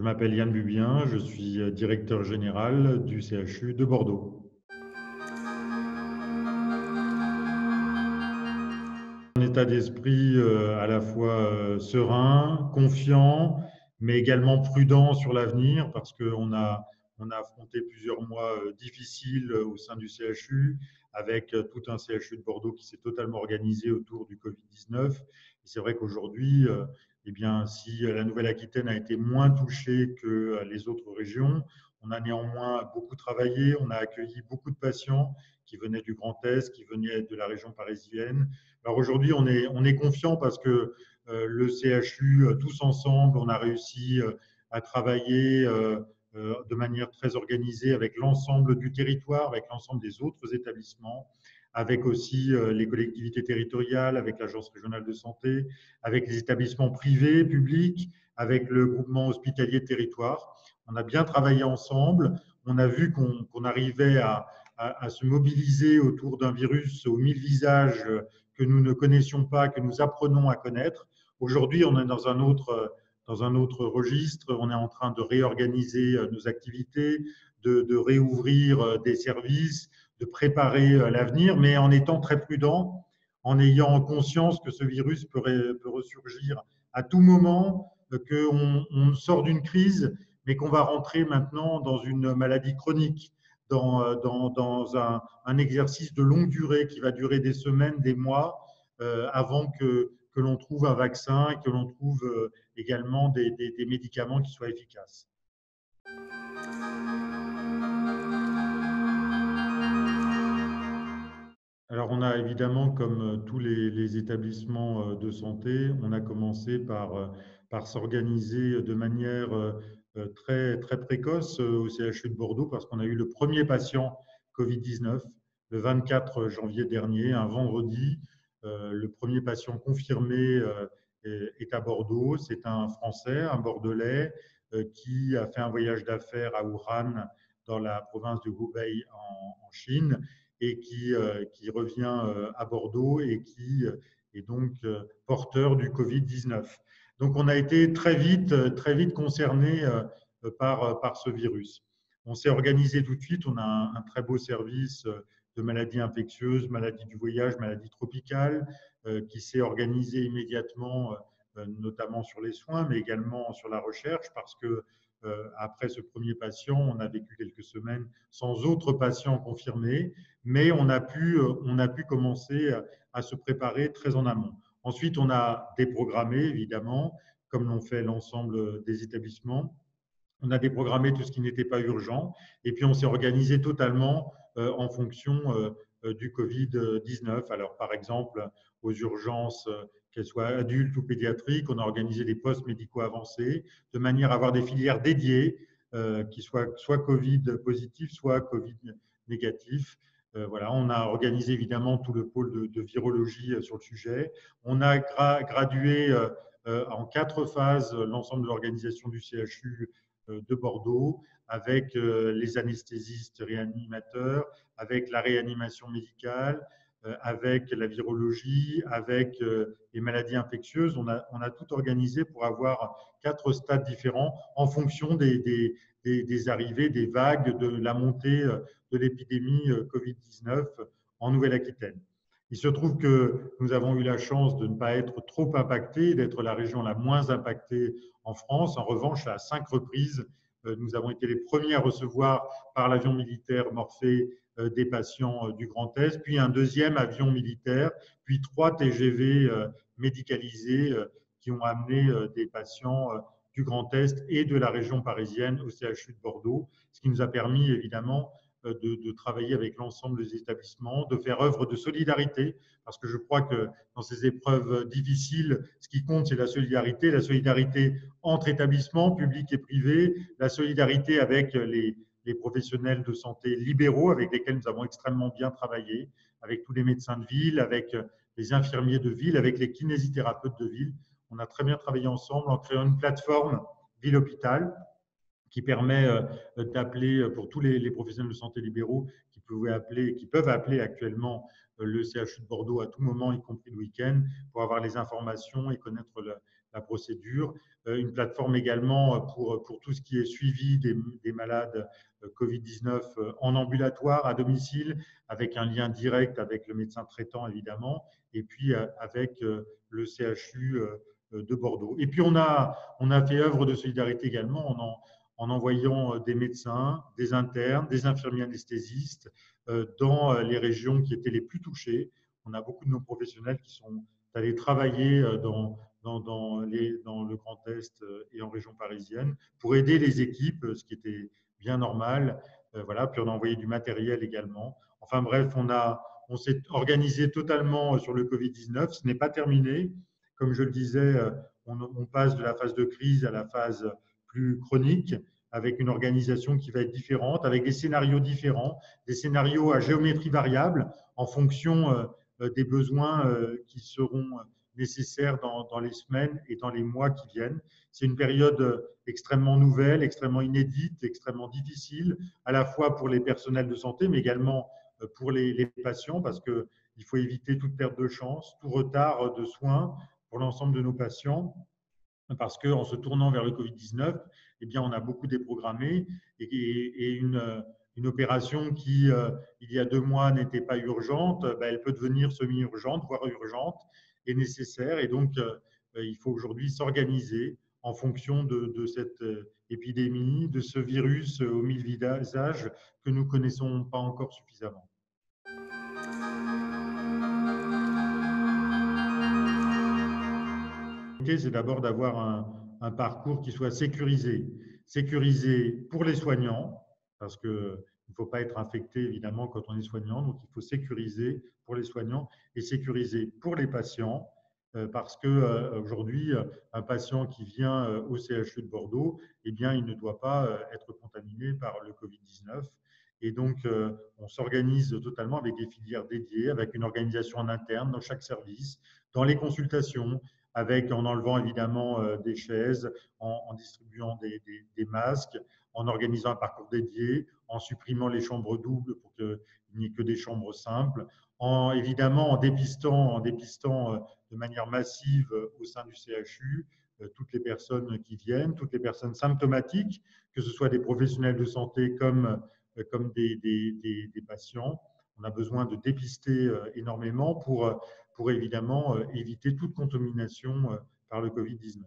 m'appelle Yann Bubien, je suis directeur général du CHU de Bordeaux. Un état d'esprit à la fois serein, confiant, mais également prudent sur l'avenir parce qu'on a affronté plusieurs mois difficiles au sein du CHU avec tout un CHU de Bordeaux qui s'est totalement organisé autour du Covid-19. Et c'est vrai qu'aujourd'hui, eh bien, si la Nouvelle-Aquitaine a été moins touchée que les autres régions, on a néanmoins beaucoup travaillé, on a accueilli beaucoup de patients qui venaient du Grand Est, qui venaient de la région parisienne. Alors aujourd'hui, on est confiant parce que le CHU, tous ensemble, on a réussi à travailler de manière très organisée avec l'ensemble du territoire, avec l'ensemble des autres établissements, avec aussi les collectivités territoriales, avec l'Agence régionale de santé, avec les établissements privés, publics, avec le groupement hospitalier de territoire. On a bien travaillé ensemble. On a vu qu'on arrivait à se mobiliser autour d'un virus aux 1000 visages que nous ne connaissions pas, que nous apprenons à connaître. Aujourd'hui, on est dans un autre registre. On est en train de réorganiser nos activités, de réouvrir des services, de préparer l'avenir, mais en étant très prudent, en ayant conscience que ce virus peut ressurgir à tout moment, qu'on sort d'une crise, mais qu'on va rentrer maintenant dans une maladie chronique, dans un exercice de longue durée qui va durer des semaines, des mois, avant que l'on trouve un vaccin et que l'on trouve également des médicaments qui soient efficaces. Alors, on a évidemment, comme tous les établissements de santé, on a commencé par s'organiser de manière très, très précoce au CHU de Bordeaux parce qu'on a eu le premier patient Covid-19 le 24 janvier dernier, un vendredi. Le premier patient confirmé est à Bordeaux. C'est un Français, un Bordelais, qui a fait un voyage d'affaires à Wuhan, dans la province de Hubei en Chine et qui revient à Bordeaux et qui est donc porteur du Covid-19. Donc on a été très vite concerné par ce virus. On s'est organisé tout de suite, on a un très beau service de maladies infectieuses, maladies du voyage, maladies tropicales, qui s'est organisé immédiatement, notamment sur les soins, mais également sur la recherche, parce que après ce premier patient, on a vécu quelques semaines sans autres patients confirmés, mais on a pu commencer à se préparer très en amont. Ensuite, on a déprogrammé, évidemment, comme l'ont fait l'ensemble des établissements. On a déprogrammé tout ce qui n'était pas urgent, et puis on s'est organisé totalement en fonction du Covid-19. Alors, par exemple, aux urgences, qu'elles soient adultes ou pédiatriques, on a organisé des postes médicaux avancés, de manière à avoir des filières dédiées qui soient soit Covid positifs, soit Covid négatifs. Voilà, on a organisé évidemment tout le pôle de virologie sur le sujet. On a gradué en 4 phases l'ensemble de l'organisation du CHU de Bordeaux, avec les anesthésistes réanimateurs, avec la réanimation médicale, avec la virologie, avec les maladies infectieuses. On a tout organisé pour avoir 4 stades différents en fonction des arrivées, des vagues, de la montée de l'épidémie Covid-19 en Nouvelle-Aquitaine. Il se trouve que nous avons eu la chance de ne pas être trop impactés, d'être la région la moins impactée en France. En revanche, à 5 reprises, nous avons été les premiers à recevoir par l'avion militaire Morphée des patients du Grand Est, puis un deuxième avion militaire, puis 3 TGV médicalisés qui ont amené des patients du Grand Est et de la région parisienne au CHU de Bordeaux, ce qui nous a permis évidemment de travailler avec l'ensemble des établissements, de faire œuvre de solidarité, parce que je crois que dans ces épreuves difficiles, ce qui compte, c'est la solidarité entre établissements publics et privés, la solidarité avec les professionnels de santé libéraux avec lesquels nous avons extrêmement bien travaillé, avec tous les médecins de ville, avec les infirmiers de ville, avec les kinésithérapeutes de ville. On a très bien travaillé ensemble en créant une plateforme ville-hôpital qui permet d'appeler pour tous les professionnels de santé libéraux qui peuvent appeler actuellement le CHU de Bordeaux à tout moment, y compris le week-end, pour avoir les informations et connaître la procédure. Une plateforme également pour tout ce qui est suivi des malades Covid-19 en ambulatoire, à domicile, avec un lien direct avec le médecin traitant, évidemment, et puis avec le CHU de Bordeaux. Et puis, on a fait œuvre de solidarité également en envoyant des médecins, des internes, des infirmiers anesthésistes dans les régions qui étaient les plus touchées. On a beaucoup de nos professionnels qui sont allés travailler dans le Grand Est et en région parisienne pour aider les équipes, ce qui était bien normal. Voilà. Puis on a envoyé du matériel également. Enfin bref, on s'est organisé totalement sur le Covid-19. Ce n'est pas terminé. Comme je le disais, on passe de la phase de crise à la phase plus chronique, avec une organisation qui va être différente, avec des scénarios différents, des scénarios à géométrie variable en fonction des besoins qui seront nécessaires dans les semaines et dans les mois qui viennent. C'est une période extrêmement nouvelle, extrêmement inédite, extrêmement difficile, à la fois pour les personnels de santé, mais également pour les patients, parce qu'il faut éviter toute perte de chance, tout retard de soins pour l'ensemble de nos patients, parce qu'en se tournant vers le Covid-19, eh bien, on a beaucoup déprogrammé et une opération qui, il y a 2 mois, n'était pas urgente, elle peut devenir semi-urgente, voire urgente et nécessaire. Et donc, il faut aujourd'hui s'organiser en fonction de cette épidémie, de ce virus aux 1000 visages que nous ne connaissons pas encore suffisamment. C'est d'abord d'avoir un parcours qui soit sécurisé. Sécurisé pour les soignants, parce qu'il ne faut pas être infecté évidemment quand on est soignant, donc il faut sécuriser pour les soignants et sécuriser pour les patients, parce qu'aujourd'hui, un patient qui vient au CHU de Bordeaux, eh bien, il ne doit pas être contaminé par le Covid-19. Et donc, on s'organise totalement avec des filières dédiées, avec une organisation en interne dans chaque service, dans les consultations, en enlevant évidemment des chaises, en distribuant des masques, en organisant un parcours dédié, en supprimant les chambres doubles pour qu'il n'y ait que des chambres simples, évidemment en dépistant de manière massive au sein du CHU toutes les personnes qui viennent, toutes les personnes symptomatiques, que ce soit des professionnels de santé comme des patients. On a besoin de dépister énormément pour évidemment éviter toute contamination par le Covid-19.